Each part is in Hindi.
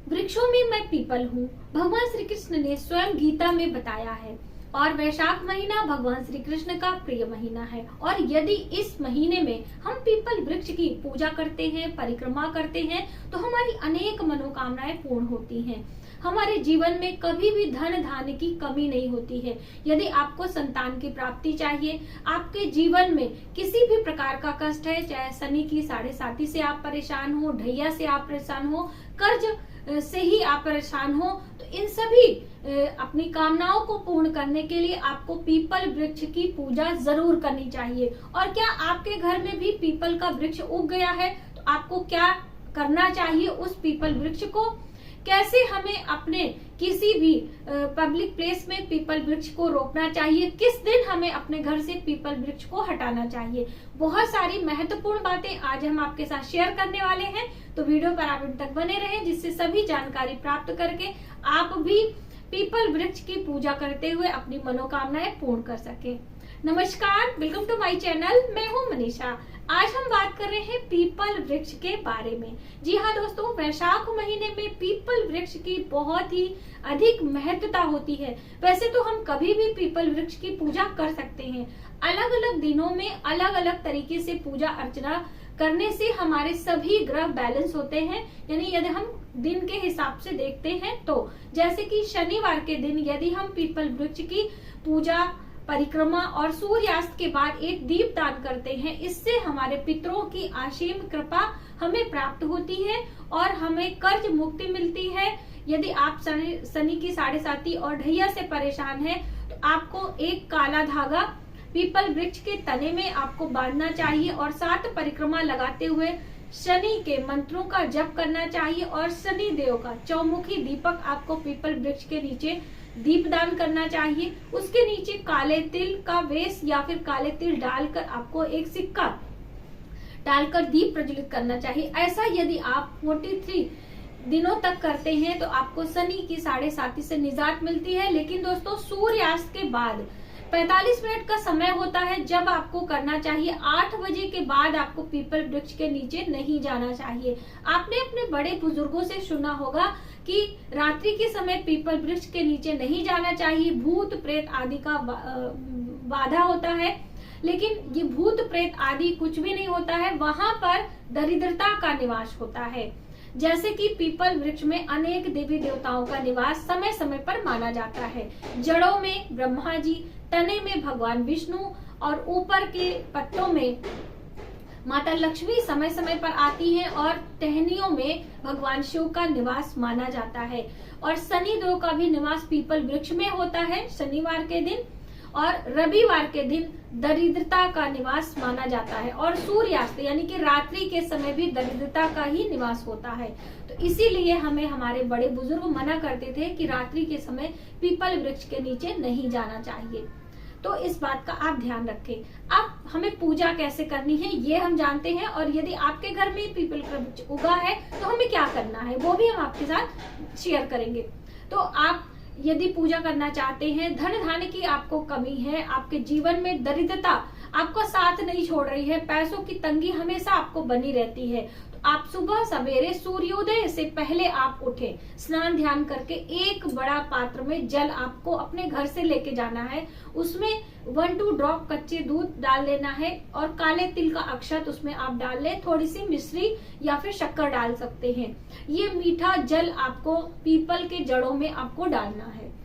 वृक्षों में मैं पीपल हूँ, भगवान श्री कृष्ण ने स्वयं गीता में बताया है। और वैशाख महीना भगवान श्री कृष्ण का प्रिय महीना है। और यदि इस महीने में हम पीपल वृक्ष की पूजा करते हैं, परिक्रमा करते हैं, तो हमारी अनेक मनोकामनाएं पूर्ण होती हैं। हमारे जीवन में कभी भी धन धान्य की कमी नहीं होती है। यदि आपको संतान की प्राप्ति चाहिए, आपके जीवन में किसी भी प्रकार का कष्ट है, चाहे शनि की 7.5 से आप परेशान हो, ढैया से आप परेशान हो, कर्ज से ही आप परेशान हो, तो इन सभी अपनी कामनाओं को पूर्ण करने के लिए आपको पीपल वृक्ष की पूजा जरूर करनी चाहिए। और क्या आपके घर में भी पीपल का वृक्ष उग गया है, तो आपको क्या करना चाहिए उस पीपल वृक्ष को, कैसे हमें अपने किसी भी पब्लिक प्लेस में पीपल वृक्ष को रोपना चाहिए, किस दिन हमें अपने घर से पीपल वृक्ष को हटाना चाहिए, बहुत सारी महत्वपूर्ण बातें आज हम आपके साथ शेयर करने वाले हैं। तो वीडियो पर आप अंत तक बने रहें, जिससे सभी जानकारी प्राप्त करके आप भी पीपल वृक्ष की पूजा करते हुए अपनी मनोकामनाएं पूर्ण कर सके। नमस्कार, वेलकम टू माय चैनल। मैं हूं मनीषा। आज हम बात कर रहे हैं पीपल वृक्ष के बारे में। जी हाँ दोस्तों, वैशाख महीने में पीपल वृक्ष की बहुत ही अधिक महत्वता होती है। वैसे तो हम कभी भी पीपल वृक्ष की पूजा कर सकते हैं। अलग अलग दिनों में अलग अलग तरीके से पूजा अर्चना करने से हमारे सभी ग्रह बैलेंस होते हैं। यानी यदि हम दिन के हिसाब से देखते हैं तो जैसे कि शनिवार के दिन यदि हम पीपल वृक्ष की पूजा, परिक्रमा और सूर्यास्त के बाद एक दीप दान करते हैं, इससे हमारे पितरों की असीम कृपा हमें प्राप्त होती है और हमें कर्ज मुक्ति मिलती है। यदि आप शनि की 7.5 और ढैया से परेशान हैं, तो आपको एक काला धागा पीपल वृक्ष के तने में आपको बांधना चाहिए और 7 परिक्रमा लगाते हुए शनि के मंत्रों का जप करना चाहिए और शनि देव का चौमुखी दीपक आपको पीपल वृक्ष के नीचे दीपदान करना चाहिए। उसके नीचे काले तिल का वेश या फिर काले तिल डालकर आपको एक सिक्का डालकर दीप प्रज्वलित करना चाहिए। ऐसा यदि आप 43 दिनों तक करते हैं तो आपको शनि की 7.5 से निजात मिलती है। लेकिन दोस्तों, सूर्यास्त के बाद 45 मिनट का समय होता है जब आपको करना चाहिए। 8 बजे के बाद आपको पीपल वृक्ष के नीचे नहीं जाना चाहिए। आपने अपने बड़े बुजुर्गों से सुना होगा कि रात्रि के समय पीपल वृक्ष के नीचे नहीं जाना चाहिए, भूत प्रेत आदि का बाधा होता है। लेकिन ये भूत प्रेत आदि कुछ भी नहीं होता है, वहां पर दरिद्रता का निवास होता है। जैसे कि पीपल वृक्ष में अनेक देवी देवताओं का निवास समय समय पर माना जाता है। जड़ों में ब्रह्मा जी, तने में भगवान विष्णु और ऊपर के पत्तों में माता लक्ष्मी समय समय पर आती हैं और टहनियों में भगवान शिव का निवास माना जाता है। और शनि देव का भी निवास पीपल वृक्ष में होता है शनिवार के दिन, और रविवार के दिन दरिद्रता का निवास माना जाता है। और सूर्यास्त यानी कि रात्रि के समय भी दरिद्रता का ही निवास होता है। तो इसीलिए हमें हमारे बड़े बुजुर्ग मना करते थे कि रात्रि के समय पीपल वृक्ष के नीचे नहीं जाना चाहिए। तो इस बात का आप ध्यान रखें। अब हमें पूजा कैसे करनी है ये हम जानते हैं, और यदि आपके घर में पीपल का वृक्ष उगा है तो हमें क्या करना है वो भी हम आपके साथ शेयर करेंगे। तो आप यदि पूजा करना चाहते हैं, धन धान्य की आपको कमी है, आपके जीवन में दरिद्रता आपको साथ नहीं छोड़ रही है, पैसों की तंगी हमेशा आपको बनी रहती है, तो आप सुबह सवेरे सूर्योदय से पहले आप उठे, स्नान ध्यान करके एक बड़ा पात्र में जल आपको अपने घर से लेके जाना है। उसमें 1-2 ड्रॉप कच्चे दूध डाल लेना है और काले तिल का अक्षत उसमें आप डाल ले, थोड़ी सी मिश्री या फिर शक्कर डाल सकते हैं। ये मीठा जल आपको पीपल के जड़ों में आपको डालना है।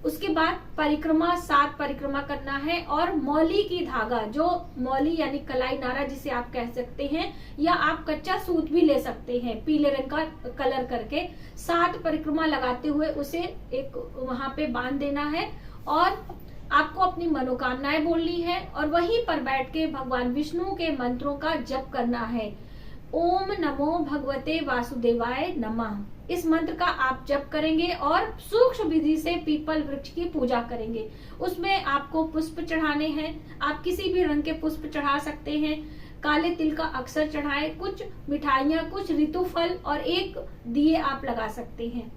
उसके बाद परिक्रमा 7 परिक्रमा करना है और मौली की धागा, जो मौली यानी कलाई नारा जिसे आप कह सकते हैं, या आप कच्चा सूत भी ले सकते हैं पीले रंग का कलर करके, 7 परिक्रमा लगाते हुए उसे एक वहां पे बांध देना है और आपको अपनी मनोकामनाएं बोलनी है और वहीं पर बैठ के भगवान विष्णु के मंत्रों का जप करना है। ओम नमो भगवते वासुदेवाय नमः, इस मंत्र का आप जप करेंगे और सूक्ष्म विधि से पीपल वृक्ष की पूजा करेंगे। उसमें आपको पुष्प चढ़ाने हैं, आप किसी भी रंग के पुष्प चढ़ा सकते हैं, काले तिल का अक्षर चढ़ाएं, कुछ मिठाइयाँ, कुछ ऋतु फल और एक दिए आप लगा सकते हैं।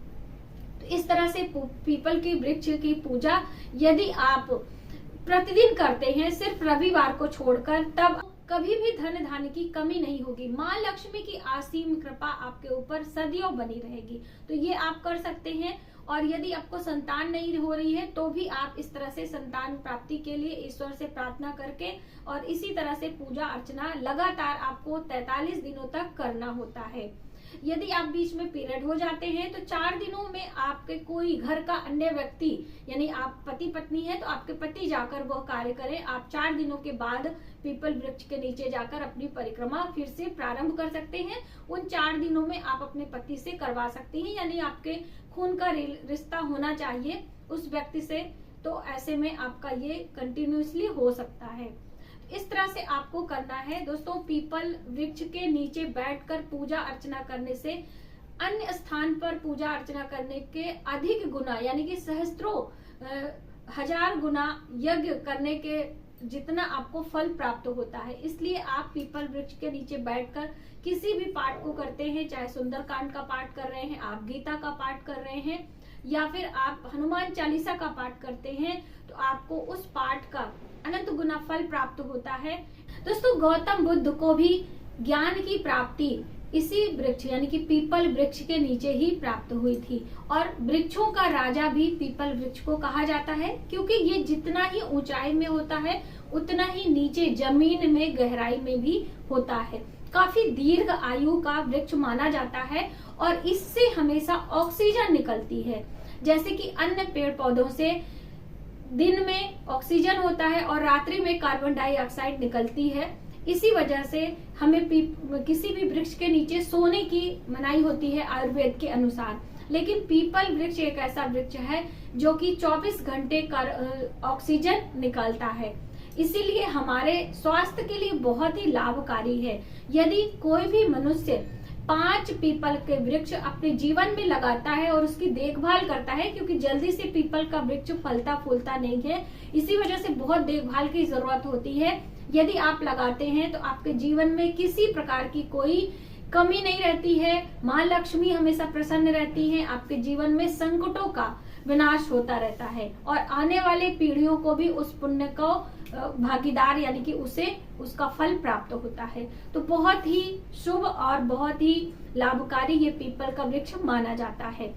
तो इस तरह से पीपल की वृक्ष की पूजा यदि आप प्रतिदिन करते हैं, सिर्फ रविवार को छोड़कर, तब कभी भी धन धान्य की कमी नहीं होगी। माँ लक्ष्मी की असीम कृपा आपके ऊपर सदियों बनी रहेगी। तो ये आप कर सकते हैं। और यदि आपको संतान नहीं हो रही है तो भी आप इस तरह से संतान प्राप्ति के लिए ईश्वर से प्रार्थना करके और इसी तरह से पूजा अर्चना लगातार आपको 43 दिनों तक करना होता है। यदि आप बीच में पीरियड हो जाते हैं तो 4 दिनों में आपके कोई घर का अन्य व्यक्ति, यानी आप पति पत्नी है तो आपके पति जाकर वह कार्य करें। आप 4 दिनों के बाद पीपल वृक्ष के नीचे जाकर अपनी परिक्रमा फिर से प्रारंभ कर सकते हैं। उन 4 दिनों में आप अपने पति से करवा सकती हैं, यानी आपके खून का रिश्ता होना चाहिए उस व्यक्ति से। तो ऐसे में आपका ये कंटिन्यूसली हो सकता है। इस तरह से आपको करना है दोस्तों। पीपल वृक्ष के नीचे बैठकर पूजा अर्चना करने से अन्य स्थान पर पूजा अर्चना करने के अधिक गुना, यानी कि सहस्त्रों हजार गुना यज्ञ करने के जितना आपको फल प्राप्त होता है। इसलिए आप पीपल वृक्ष के नीचे बैठकर किसी भी पाठ को करते हैं, चाहे सुंदरकांड का पाठ कर रहे हैं, आप गीता का पाठ कर रहे हैं या फिर आप हनुमान चालीसा का पाठ करते हैं, तो आपको उस पाठ का अनंत गुना फल प्राप्त होता है। दोस्तों, गौतम बुद्ध को भी ज्ञान की प्राप्ति इसी वृक्ष यानी कि पीपल वृक्ष के नीचे ही प्राप्त हुई थी। और वृक्षों का राजा भी पीपल वृक्ष को कहा जाता है, क्योंकि ये जितना ही ऊंचाई में होता है उतना ही नीचे जमीन में गहराई में भी होता है। काफी दीर्घ आयु का वृक्ष माना जाता है और इससे हमेशा ऑक्सीजन निकलती है। जैसे कि अन्य पेड़ पौधों से दिन में ऑक्सीजन होता है और रात्रि में कार्बन डाइऑक्साइड निकलती है। इसी वजह से हमें किसी भी वृक्ष के नीचे सोने की मनाही होती है आयुर्वेद के अनुसार। लेकिन पीपल वृक्ष एक ऐसा वृक्ष है जो कि 24 घंटे ऑक्सीजन निकालता है, इसीलिए हमारे स्वास्थ्य के लिए बहुत ही लाभकारी है। यदि कोई भी मनुष्य 5 पीपल के वृक्ष अपने जीवन में लगाता है और उसकी देखभाल करता है, क्योंकि जल्दी से पीपल का वृक्ष फलता फूलता नहीं है, इसी वजह से बहुत देखभाल की जरूरत होती है। यदि आप लगाते हैं तो आपके जीवन में किसी प्रकार की कोई कमी नहीं रहती है, माँ लक्ष्मी हमेशा प्रसन्न रहती है, आपके जीवन में संकटों का विनाश होता रहता है और आने वाले पीढ़ियों को भी उस पुण्य को भागीदार यानी कि उसे उसका फल प्राप्त होता है। तो बहुत ही शुभ और बहुत ही लाभकारी ये पीपल का वृक्ष माना जाता है।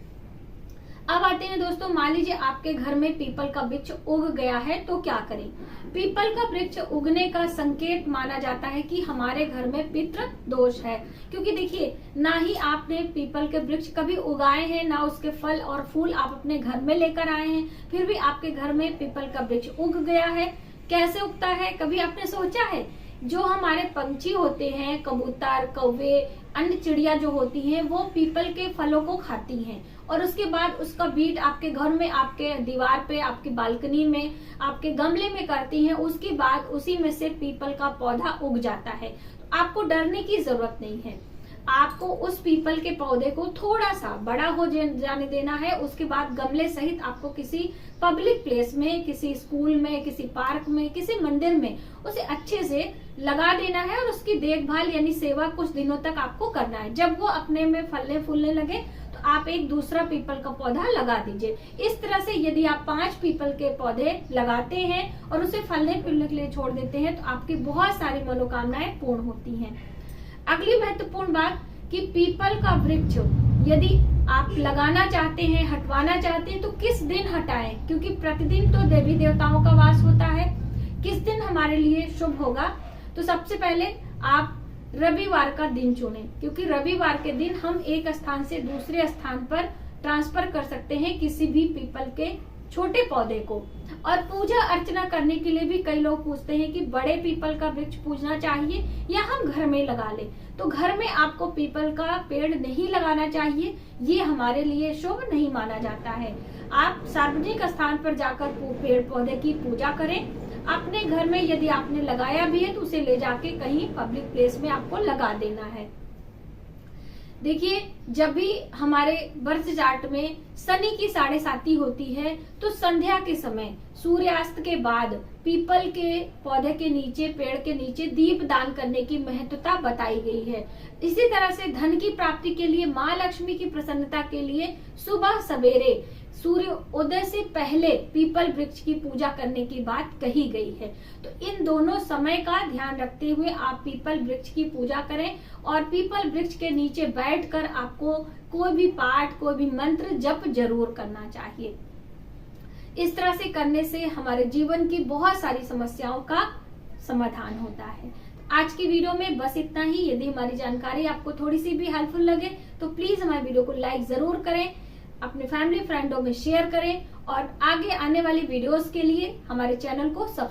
अब आते हैं दोस्तों, मान लीजिए आपके घर में पीपल का वृक्ष उग गया है तो क्या करें। पीपल का वृक्ष उगने का संकेत माना जाता है कि हमारे घर में पितृ दोष है, क्योंकि देखिए ना ही आपने पीपल के वृक्ष कभी उगाए हैं, ना उसके फल और फूल आप अपने घर में लेकर आए हैं, फिर भी आपके घर में पीपल का वृक्ष उग गया है। कैसे उगता है, कभी आपने सोचा है? जो हमारे पंछी होते हैं, कबूतर, कौवे, अन्य चिड़िया जो होती हैं, वो पीपल के फलों को खाती हैं और उसके बाद उसका बीट आपके घर में, आपके दीवार पे, आपकी बालकनी में, आपके गमले में करती हैं। उसके बाद उसी में से पीपल का पौधा उग जाता है। तो आपको डरने की जरूरत नहीं है। आपको उस पीपल के पौधे को थोड़ा सा बड़ा हो जाने देना है। उसके बाद गमले सहित आपको किसी पब्लिक प्लेस में, किसी स्कूल में, किसी पार्क में, किसी मंदिर में उसे अच्छे से लगा देना है और उसकी देखभाल यानी सेवा कुछ दिनों तक आपको करना है। जब वो अपने में फलने फूलने लगे तो आप एक दूसरा पीपल का पौधा लगा दीजिए। इस तरह से यदि आप 5 पीपल के पौधे लगाते हैं और उसे फलने फूलने के लिए छोड़ देते हैं तो आपकी बहुत सारी मनोकामनाएं पूर्ण होती हैं। अगली महत्वपूर्ण बात कि पीपल का वृक्ष यदि आप लगाना चाहते हैं, हटवाना चाहते हैं तो किस दिन हटाएं, क्योंकि प्रतिदिन तो देवी देवताओं का वास होता है। किस दिन हमारे लिए शुभ होगा, तो सबसे पहले आप रविवार का दिन चुनें, क्योंकि रविवार के दिन हम एक स्थान से दूसरे स्थान पर ट्रांसफर कर सकते हैं किसी भी पीपल के छोटे पौधे को। और पूजा अर्चना करने के लिए भी कई लोग पूछते हैं कि बड़े पीपल का वृक्ष पूजना चाहिए या हम घर में लगा लें। तो घर में आपको पीपल का पेड़ नहीं लगाना चाहिए, ये हमारे लिए शुभ नहीं माना जाता है। आप सार्वजनिक स्थान पर जाकर पेड़ पौधे की पूजा करें। अपने घर में यदि आपने लगाया भी है तो उसे ले जाके कहीं पब्लिक प्लेस में आपको लगा देना है। देखिए, जब भी हमारे बर्थ चार्ट में शनि की 7.5 होती है तो संध्या के समय सूर्यास्त के बाद पीपल के पौधे के नीचे, पेड़ के नीचे दीप दान करने की महत्वता बताई गई है। इसी तरह से धन की प्राप्ति के लिए, माँ लक्ष्मी की प्रसन्नता के लिए सुबह सवेरे सूर्य उदय से पहले पीपल वृक्ष की पूजा करने की बात कही गई है। तो इन दोनों समय का ध्यान रखते हुए आप पीपल वृक्ष की पूजा करें और पीपल वृक्ष के नीचे बैठकर आपको कोई भी पाठ, कोई भी मंत्र जप जरूर करना चाहिए। इस तरह से करने से हमारे जीवन की बहुत सारी समस्याओं का समाधान होता है। आज की वीडियो में बस इतना ही। यदि हमारी जानकारी आपको थोड़ी सी भी हेल्पफुल लगे तो प्लीज हमारे वीडियो को लाइक जरूर करें, अपने फैमिली फ्रेंडों में शेयर करें और आगे आने वाली वीडियोस के लिए हमारे चैनल को सब्सक्राइब